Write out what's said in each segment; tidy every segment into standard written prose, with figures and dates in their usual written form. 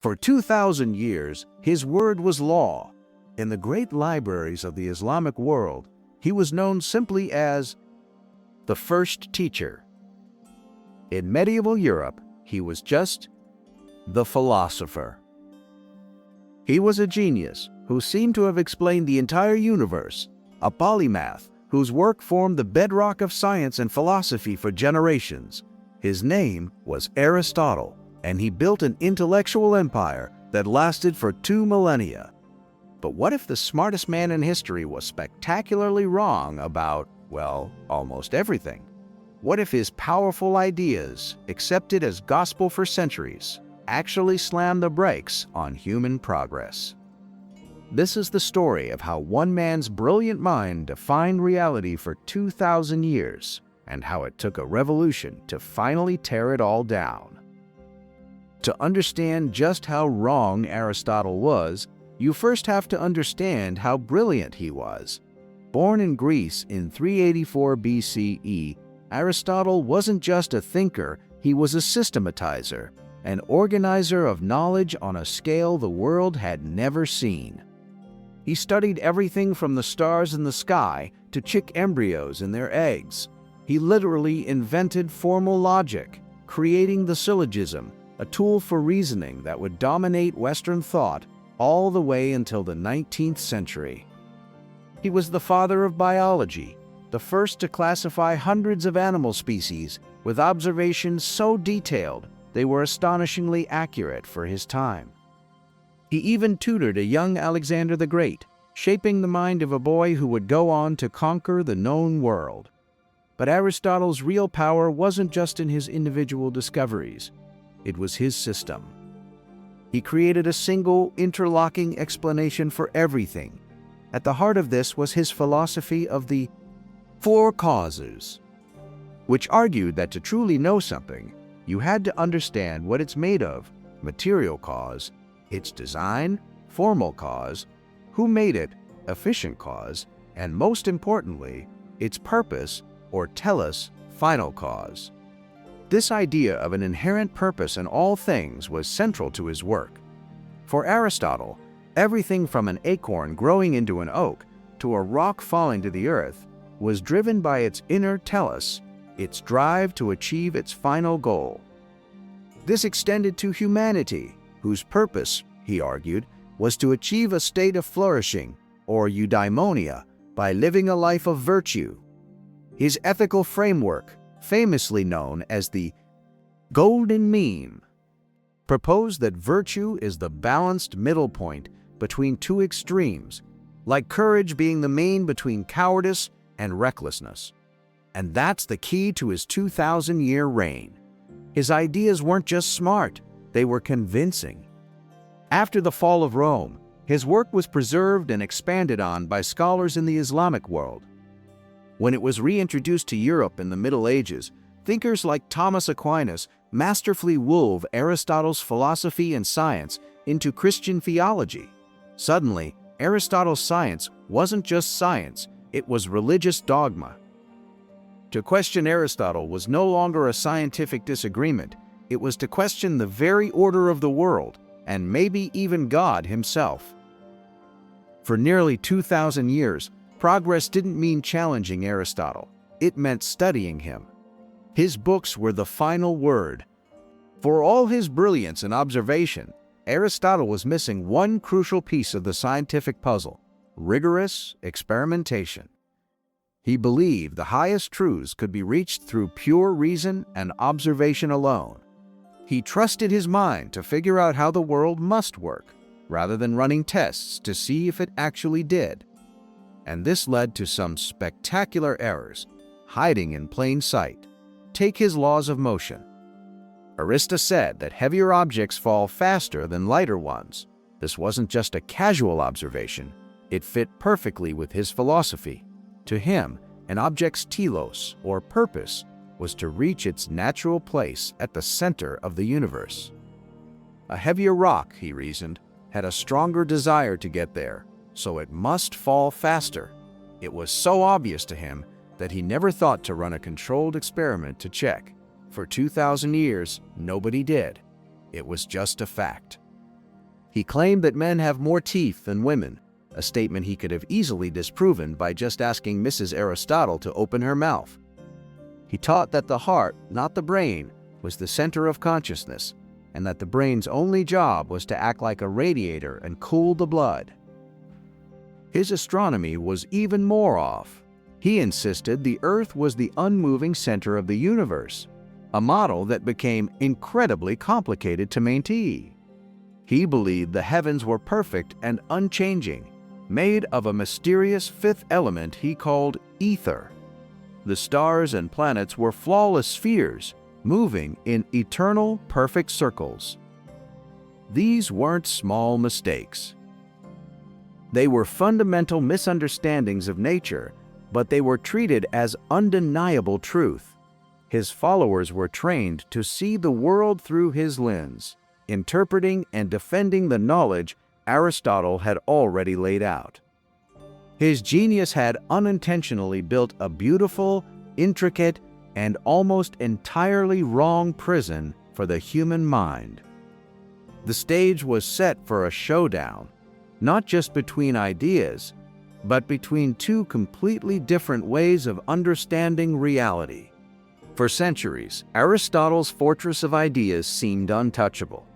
For 2,000 years, his word was law. In the great libraries of the Islamic world, he was known simply as the first teacher. In medieval Europe, he was just the philosopher. He was a genius who seemed to have explained the entire universe, a polymath whose work formed the bedrock of science and philosophy for generations. His name was Aristotle, and he built an intellectual empire that lasted for 2 millennia. But what if the smartest man in history was spectacularly wrong about, well, almost everything? What if his powerful ideas, accepted as gospel for centuries, actually slammed the brakes on human progress? This is the story of how one man's brilliant mind defined reality for 2,000 years, and how it took a revolution to finally tear it all down. To understand just how wrong Aristotle was, you first have to understand how brilliant he was. Born in Greece in 384 BCE, Aristotle wasn't just a thinker, he was a systematizer, an organizer of knowledge on a scale the world had never seen. He studied everything from the stars in the sky to chick embryos in their eggs. He literally invented formal logic, creating the syllogism, a tool for reasoning that would dominate Western thought all the way until the 19th century. He was the father of biology, the first to classify hundreds of animal species with observations so detailed they were astonishingly accurate for his time. He even tutored a young Alexander the Great, shaping the mind of a boy who would go on to conquer the known world. But Aristotle's real power wasn't just in his individual discoveries, it was his system. He created a single, interlocking explanation for everything. At the heart of this was his philosophy of the 4 causes, which argued that to truly know something, you had to understand what it's made of: material cause, its design, formal cause, who made it, efficient cause, and most importantly, its purpose, or telos, final cause. This idea of an inherent purpose in all things was central to his work. For Aristotle, everything from an acorn growing into an oak to a rock falling to the earth was driven by its inner telos, its drive to achieve its final goal. This extended to humanity, whose purpose, he argued, was to achieve a state of flourishing, or eudaimonia, by living a life of virtue. His ethical framework, famously known as the golden mean, proposed that virtue is the balanced middle point between 2 extremes, like courage being the mean between cowardice and recklessness. And that's the key to his 2,000-year reign. His ideas weren't just smart, they were convincing. After the fall of Rome, his work was preserved and expanded on by scholars in the Islamic world. When it was reintroduced to Europe in the Middle Ages, thinkers like Thomas Aquinas masterfully wove Aristotle's philosophy and science into Christian theology. Suddenly, Aristotle's science wasn't just science, it was religious dogma. To question Aristotle was no longer a scientific disagreement, it was to question the very order of the world, and maybe even God himself. For nearly 2,000 years, progress didn't mean challenging Aristotle, it meant studying him. His books were the final word. For all his brilliance and observation, Aristotle was missing one crucial piece of the scientific puzzle: rigorous experimentation. He believed the highest truths could be reached through pure reason and observation alone. He trusted his mind to figure out how the world must work, rather than running tests to see if it actually did. And this led to some spectacular errors, hiding in plain sight. Take his laws of motion. Aristotle said that heavier objects fall faster than lighter ones. This wasn't just a casual observation, it fit perfectly with his philosophy. To him, an object's telos, or purpose, was to reach its natural place at the center of the universe. A heavier rock, he reasoned, had a stronger desire to get there, so it must fall faster. It was so obvious to him that he never thought to run a controlled experiment to check. For 2,000 years, nobody did. It was just a fact. He claimed that men have more teeth than women, a statement he could have easily disproven by just asking Mrs. Aristotle to open her mouth. He taught that the heart, not the brain, was the center of consciousness, and that the brain's only job was to act like a radiator and cool the blood. His astronomy was even more off. He insisted the Earth was the unmoving center of the universe, a model that became incredibly complicated to maintain. He believed the heavens were perfect and unchanging, made of a mysterious fifth element he called ether. The stars and planets were flawless spheres, moving in eternal, perfect circles. These weren't small mistakes. They were fundamental misunderstandings of nature, but they were treated as undeniable truth. His followers were trained to see the world through his lens, interpreting and defending the knowledge Aristotle had already laid out. His genius had unintentionally built a beautiful, intricate, and almost entirely wrong prison for the human mind. The stage was set for a showdown, not just between ideas, but between two completely different ways of understanding reality. For centuries, Aristotle's fortress of ideas seemed untouchable.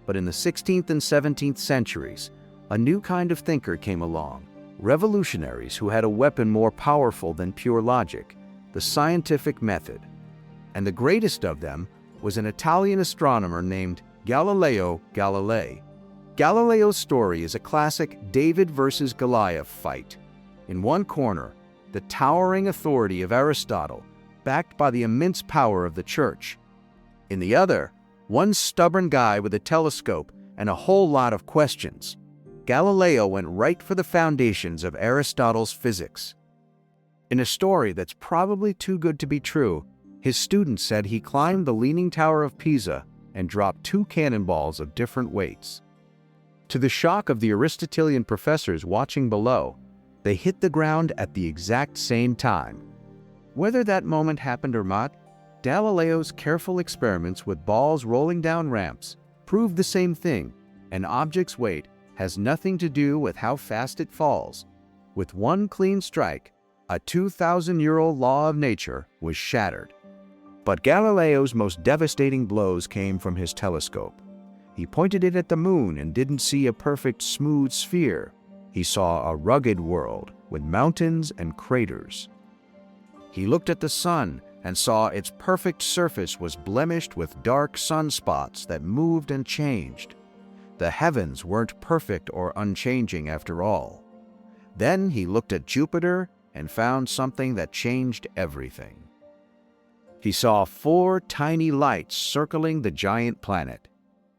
But in the 16th and 17th centuries, a new kind of thinker came along, revolutionaries who had a weapon more powerful than pure logic, the scientific method. And the greatest of them was an Italian astronomer named Galileo Galilei. Galileo's story is a classic David versus Goliath fight. In one corner, the towering authority of Aristotle, backed by the immense power of the church. In the other, one stubborn guy with a telescope and a whole lot of questions. Galileo went right for the foundations of Aristotle's physics. In a story that's probably too good to be true, his students said he climbed the Leaning Tower of Pisa and dropped 2 cannonballs of different weights. To the shock of the Aristotelian professors watching below, they hit the ground at the exact same time. Whether that moment happened or not, Galileo's careful experiments with balls rolling down ramps proved the same thing. An object's weight has nothing to do with how fast it falls. With one clean strike, a 2,000-year-old law of nature was shattered. But Galileo's most devastating blows came from his telescope. He pointed it at the moon and didn't see a perfect smooth sphere. He saw a rugged world with mountains and craters. He looked at the sun and saw its perfect surface was blemished with dark sunspots that moved and changed. The heavens weren't perfect or unchanging after all. Then he looked at Jupiter and found something that changed everything. He saw 4 tiny lights circling the giant planet.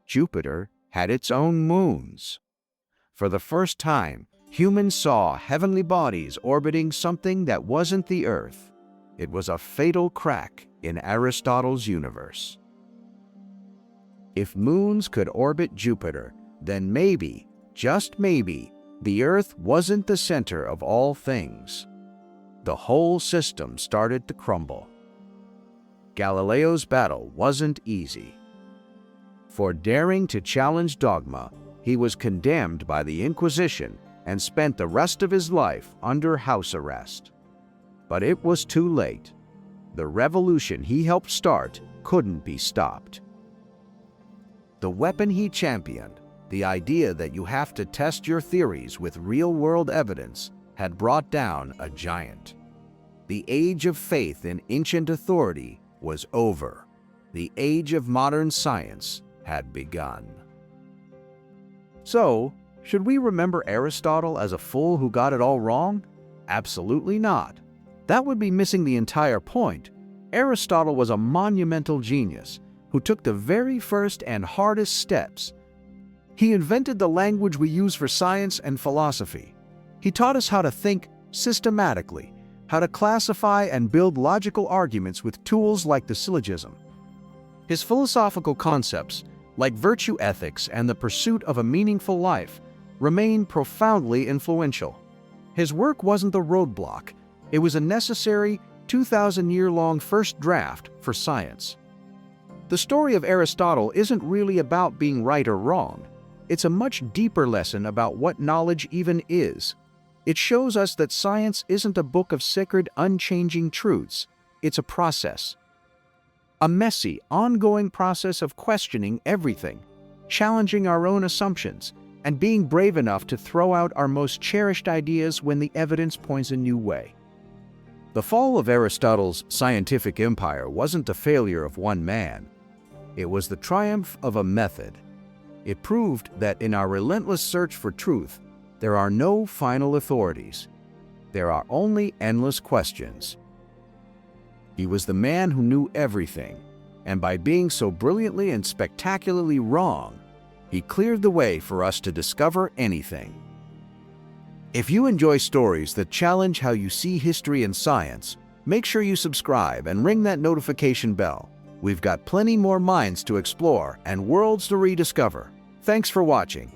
Jupiter had its own moons. For the first time, humans saw heavenly bodies orbiting something that wasn't the Earth. It was a fatal crack in Aristotle's universe. If moons could orbit Jupiter, then maybe, just maybe, the Earth wasn't the center of all things. The whole system started to crumble. Galileo's battle wasn't easy. For daring to challenge dogma, he was condemned by the Inquisition and spent the rest of his life under house arrest. But it was too late. The revolution he helped start couldn't be stopped. The weapon he championed, the idea that you have to test your theories with real-world evidence, had brought down a giant. The age of faith in ancient authority was over. The age of modern science had begun. So, should we remember Aristotle as a fool who got it all wrong? Absolutely not. That would be missing the entire point. Aristotle was a monumental genius who took the very first and hardest steps. He invented the language we use for science and philosophy. He taught us how to think systematically, how to classify and build logical arguments with tools like the syllogism. His philosophical concepts, like virtue ethics and the pursuit of a meaningful life, remain profoundly influential. His work wasn't the roadblock. It was a necessary 2,000-year-long first draft for science. The story of Aristotle isn't really about being right or wrong. It's a much deeper lesson about what knowledge even is. It shows us that science isn't a book of sacred, unchanging truths. It's a process. A messy, ongoing process of questioning everything, challenging our own assumptions, and being brave enough to throw out our most cherished ideas when the evidence points a new way. The fall of Aristotle's scientific empire wasn't the failure of one man. It was the triumph of a method. It proved that in our relentless search for truth, there are no final authorities. There are only endless questions. He was the man who knew everything, and by being so brilliantly and spectacularly wrong, he cleared the way for us to discover anything. If you enjoy stories that challenge how you see history and science, make sure you subscribe and ring that notification bell. We've got plenty more minds to explore and worlds to rediscover. Thanks for watching.